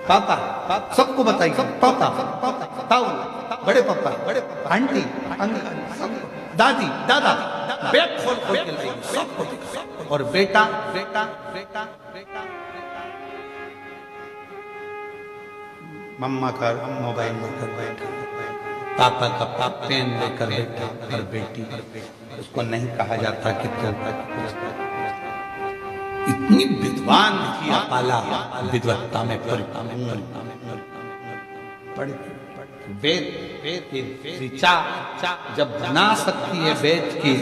पापा, सबको बताइए, पापा, ताऊ, बड़े पापा, आंटी, अंकल, दादी, दादा, बैग खोल खोल के लाइए, सबको दिखाइए। और बेटा, मम्मा का मोबाइल लेकर बैठा, पापा का पेन लेकर बैठा, और बेटी उसको नहीं कहा जाता कि इतनी विद्वान थी अपाला, विद्वत्ता में वेद ऋचा जब बना सकती है, वेद की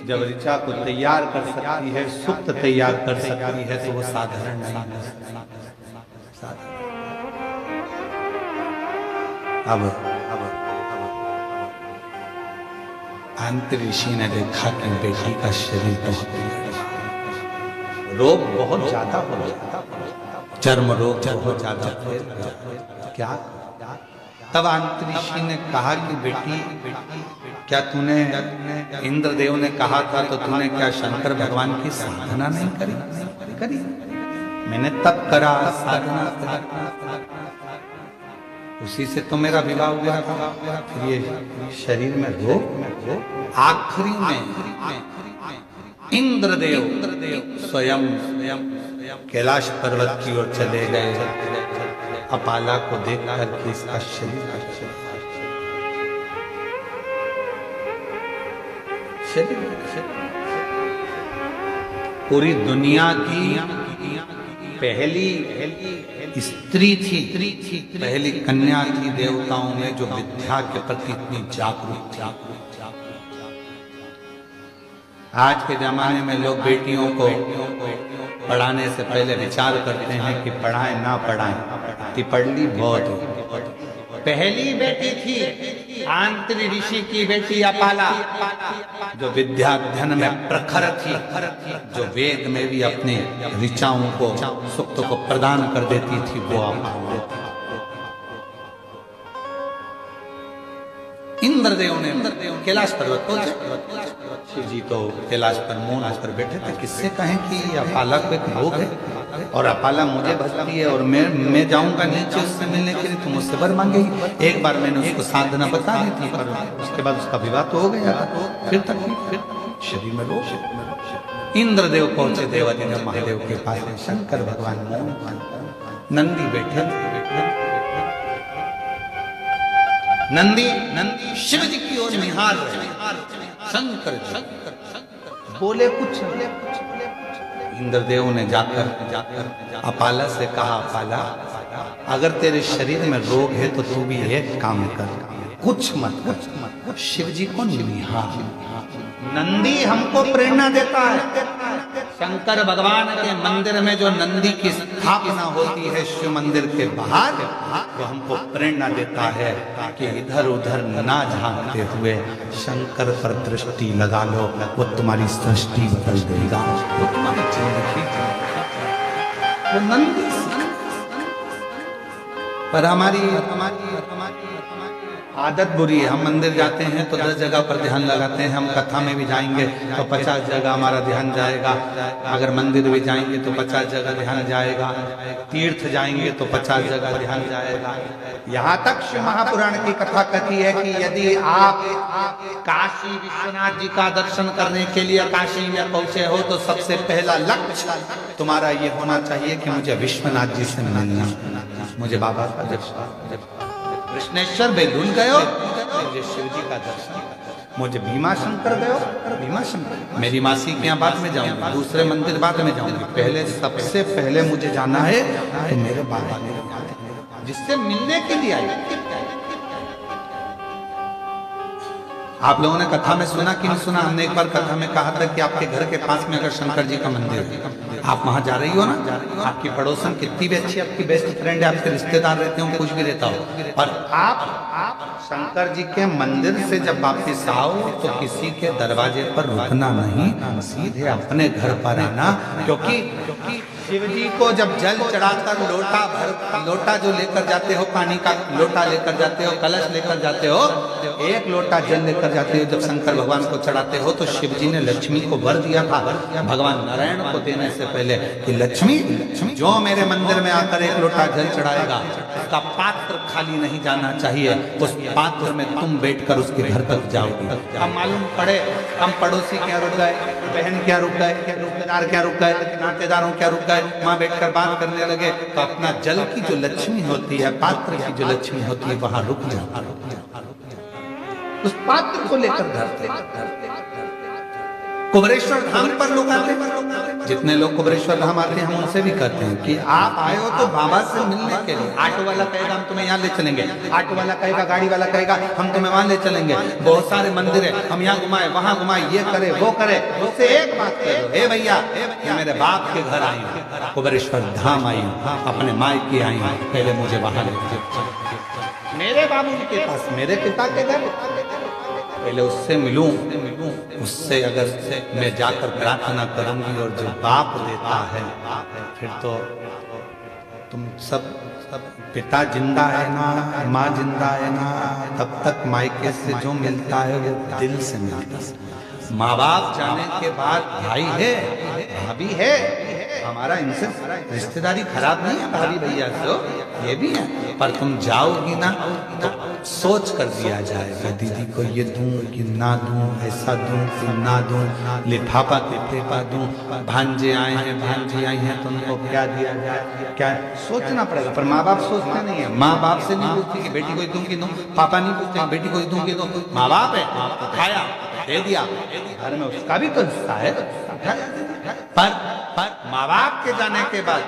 जब ऋचा को तैयार कर सकती है, सुक्त तैयार कर सकती है, तो वो साधारण नहीं है। अब अंत ऋषि ने देखा कि बेटी का शरीर बहुत रोग बहुत ज्यादा हो गया, चर्म रोग बहुत ज्यादा क्या। तब अंत ऋषि ने कहा कि बेटी, क्या तूने, इंद्रदेव ने कहा था तो तूने क्या शंकर भगवान की साधना नहीं करी? मैंने तब करा, साधना उसी से तो मेरा विवाह हुआ था। फिर ये शरीर में रोग, आखिरी में इंद्रदेव स्वयं कैलाश पर्वत की ओर चले गए, अपाला को देख करके इसका शरीर पूरी दुनिया की पहली स्त्री थी, पहली कन्या थी देवताओं में जो विद्या के प्रति इतनी जागरूक थी। आज के जमाने में लोग बेटियों को पढ़ाने से पहले विचार करते हैं कि पढ़ाएं ना पढ़ाएं, कि पढ़ ली बहुत। पहली बेटी थी आंत्री ऋषि की बेटी अपाला, जो विद्याध्ययन में प्रखर थी, जो वेद में भी अपने ऋचाओं को, सुक्त को प्रदान कर देती थी, वो अपाला। इंद्रदेव ने कैलाश पर्वत पहुंचे, शिव जी तो कैलाश पर मौन होकर बैठे थे। किससे कहें कि अपाला को एक रोग है और अपाला मुझे भजती है और मैं जाऊंगा नीचे उससे मिलने के लिए, तो मुझसे वर मांगेगी। एक बार मैंने उसको साधना बता दी थी, पर उसके बाद उसका विवाह तो हो गया था, फिर शरीर में रोग। इंद्रदेव पहुंचे देवादिदेव महादेव के पास, शंकर भगवान मौन, नंदी बैठे, नंदी शिव जी की ओर निहार रहे। शंकर बोले कुछ, इंद्रदेव ने जाकर अपाला से कहा, अपाला अगर तेरे शरीर में रोग है तो तू भी एक काम कर, कुछ मत, शिव जी को निहार। नंदी हमको प्रेरणा देता है। शंकर भगवान के मंदिर में जो नंदी की स्थापना होती है शिव मंदिर के बाहर, वो हमको प्रेरणा देता है कि इधर उधर ना झांकते हुए शंकर पर दृष्टि लगा लो, वो तुम्हारी सृष्टि बदल देगा, वो तुम्हारी जिंदगी। वो नंदी पर हमारी आदत बुरी है। हम मंदिर जाते हैं तो 10 जगह पर ध्यान लगाते हैं, हम कथा में भी जाएंगे तो 50 जगह हमारा ध्यान जाएगा, अगर मंदिर भी जाएंगे तो 50 जगह ध्यान जाएगा, तीर्थ जाएंगे तो 50 जगह ध्यान जाएगा। यहाँ तक शिव महापुराण की कथा कहती है कि यदि आप काशी विश्वनाथ जी का दर्शन करने के लिए काशी में पहुंचे हो तो सबसे पहला लक्ष्य तुम्हारा ये होना चाहिए कि मुझे विश्वनाथ जी से मिलना, मुझे बाबा का दर्शन, कृष्णेश्वर बेलून गए हो मुझे शिव जी का दर्शन, मुझे भीमा शंकर गए हो, भीमा शंकर, मेरी मासी के यहाँ बाद में जाऊंगी, दूसरे मंदिर बाद में जाऊंगी, पहले सबसे पहले मुझे जाना है तो मेरे बाबा जिससे मिलने के लिए आए। आप लोगों ने कथा में सुना कि नहीं सुना? हमने एक बार कथा में कहा था कि आपके घर के पास में अगर शंकर जी का मंदिर है, आप वहां जा रही हो ना, आपकी पड़ोसन कितनी भी अच्छी आपकी बेस्ट फ्रेंड है, आपके रिश्तेदार रहते हो, कुछ भी रहता हो, और आप शंकर जी के मंदिर से जब वापिस आओ तो किसी के दरवाजे पर रुकना नहीं, सीधे अपने घर पर आना, क्योंकि शिव जी को जब जल चढ़ाकर लोटा जो लेकर जाते हो, पानी का लोटा लेकर जाते हो, कलश लेकर जाते हो, एक लोटा जल लेकर जाते हो, जब शंकर भगवान को चढ़ाते हो तो शिव जी ने लक्ष्मी को वर दिया था, भगवान नारायण को देने से पहले कि लक्ष्मी जो मेरे मंदिर में आकर एक लोटा जल चढ़ाएगा उसका पात्र खाली नहीं जाना चाहिए, उस पात्र में तुम बैठकर उसके घर तक जाओगी। हम मालूम पड़े हम पड़ोसी क्या रुक गए, बहन क्या रुक गए, रिश्तेदार क्या रुक गए, नातेदारों क्या रुक गए, वहां बैठकर बात करने लगे तो अपना जल की जो लक्ष्मी होती है, पात्र की जो लक्ष्मी होती है, वहां रुक जाओ, उस पात्र को लेकर घर कुबेरेश्वर धाम पर लोग आते हैं। जितने लोग कुबेरेश्वर धाम आते हैं हम उनसे भी कहते हैं कि आप आए हो तो बाबा से मिलने के लिए। ऑटो वाला कहेगा हम तुम्हें यहाँ ले चलेंगे, ऑटो वाला कहेगा, गाड़ी वाला कहेगा हम तुम्हें वहां ले चलेंगे, बहुत सारे मंदिर है हम यहाँ घुमाए वहां घुमाए, ये करे वो करे। उससे एक बात करो, हे भैया मेरे बाप के घर आई हूँ, कुबेरेश्वर धाम आई हूँ, अपने मायके आई हूँ, पहले मुझे वहां ले मेरे बाबू के पास, मेरे पिता के घर, पहले उससे मिलूं, उससे अगर मैं जाकर प्रार्थना करूंगी और जो बाप देता है फिर तो तुम सब पिता जिंदा है ना, माँ जिंदा है ना, तब तक मायके से जो मिलता है वो दिल से मिलता है। माँ बाप जाने के बाद भाई है, भाभी है, हमारा इनसे रिश्तेदारी खराब नहीं है, भाभी भैया तो ये भी है, पर तुम जाओगी ना तो सोच कर दिया जाएगा, दीदी को ये दूं कि ना दूं, ऐसा दूं कि ना दूं, लिफाफा लिफाफा दूं, भांजे आए हैं भांजी आई हैं तो उनको क्या दिया जाए, क्या सोचना पड़ेगा। पर माँ बाप सोचते नहीं है, माँ बाप से नहीं पूछती कि बेटी को दूं कि दूं, पापा नहीं पूछते बेटी को दूं कि दूं, माँ बाप है खाया दे दिया, घर में उसका भी तो हिस्सा है। पर माँ बाप के जाने के बाद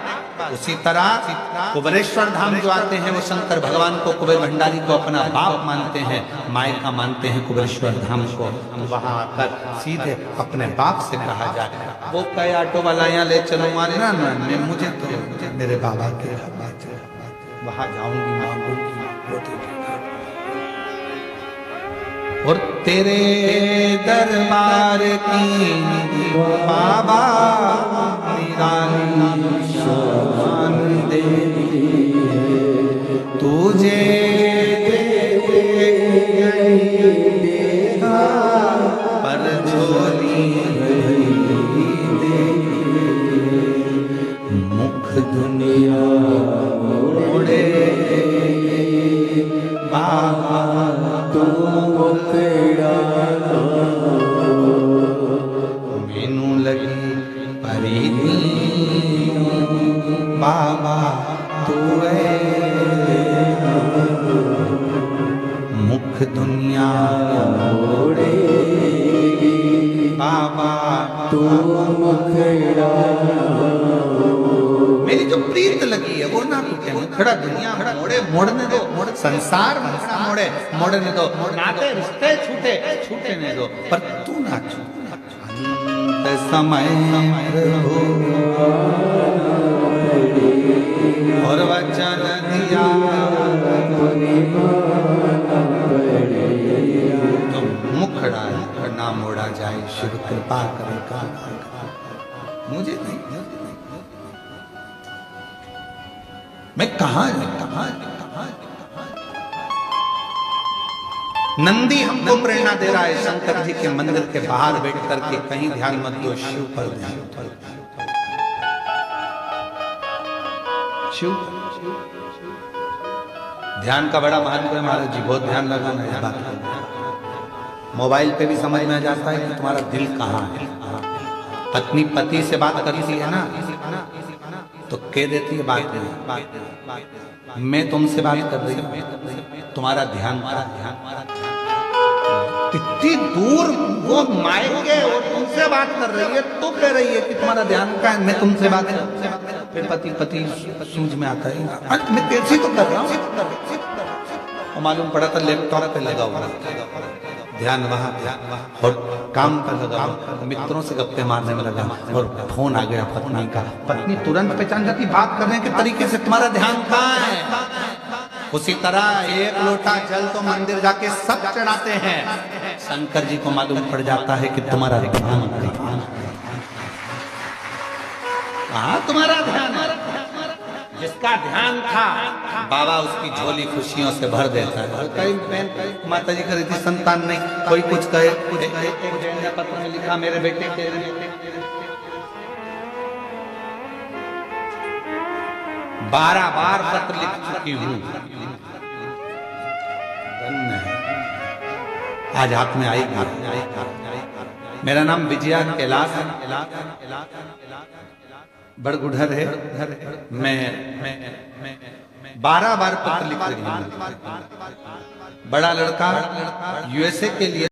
उसी तरह कुबेरेश्वर धाम जो आते हैं वो शंकर भगवान को, कुबेर भंडारी को अपना बाप मानते हैं, मायका मानते हैं कुबेरेश्वर धाम को। वहां आकर सीधे अपने बाप से कहा जाए, वो कहे ऑटो वाला यहाँ ले चलो, ना ना मुझे तो मेरे बाबा के वहां जाऊंगी, मांगूंगी और तेरे दरबार की बाबा निराली शान दे, तुझे पर झोली दे, मुख दुनिया मोड़े बाबा तू मैनू लगी परीती बाबा तू मुख दुनिया मोड़े बाबा तू मुखड़ा। मेरी जो प्रीत लगी है वो ना टूटे, मुखड़ा दुनिया मोड़े, मोड़ने दो, संसार मुखड़ा मोड़े, मोड़ने दो, नाते रिश्ते छूटे, छूटने दो, पर तू ना छूटे। अंत समय और वचन दिया तो मुखड़ा ना मोड़ा जाए, शिव कृपा करेगा मुझे नहीं। मैं कहा नंदी हमको प्रेरणा दे रहा है शंकर जी के मंदिर के बाहर बैठ करके, कहीं ध्यान मत दो, शिव पर ध्यान। शिव ध्यान का बड़ा महत्व है महाराज जी, बहुत ध्यान लगाना है बात। मोबाइल पे भी समझ में आ जाता है कि तुम्हारा दिल कहाँ है। पत्नी पति से बात करती है ना तो कह देती है बात में, मैं तुमसे बात कर रही हूँ, तुम्हारा ध्यान इतनी दूर वो मायके और तुमसे बात कर रही है तो कह रही है कि तुम्हारा ध्यान का है, मैं तुमसे बात कर रही हूँ। फिर पति सूझ में आता है मैं कैसे तो कर रहा हूँ, मालूम पड़ा था लैपटॉप पे लगा हुआ ध्यान, वहां और काम पर लगा, मित्रों से गप्पे मारने में लगा और फोन आ गया पत्नी का। पत्नी तुरंत पहचान जाती बात करने के तरीके से तुम्हारा ध्यान कहाँ है। उसी तरह एक लोटा जल तो मंदिर जाके सब चढ़ाते हैं, शंकर जी को मालूम पड़ जाता है कि तुम्हारा ध्यान कहाँ, तुम्हारा ध्यान है। जिसका ध्यान था बाबा उसकी झोली खुशियों से भर देता है। कई बहन माता जी कह थी संतान नहीं, कोई कुछ कहे एक पत्र में लिखा मेरे बेटे के 12 बार पत्र लिख चुकी हूं। आज हाथ में आई। मेरा नाम विजया कैलाश बड़गुढ़र है। मैं 12 बार पत्र लिख रही हूं। बड़ा लड़का यूएसए के लिए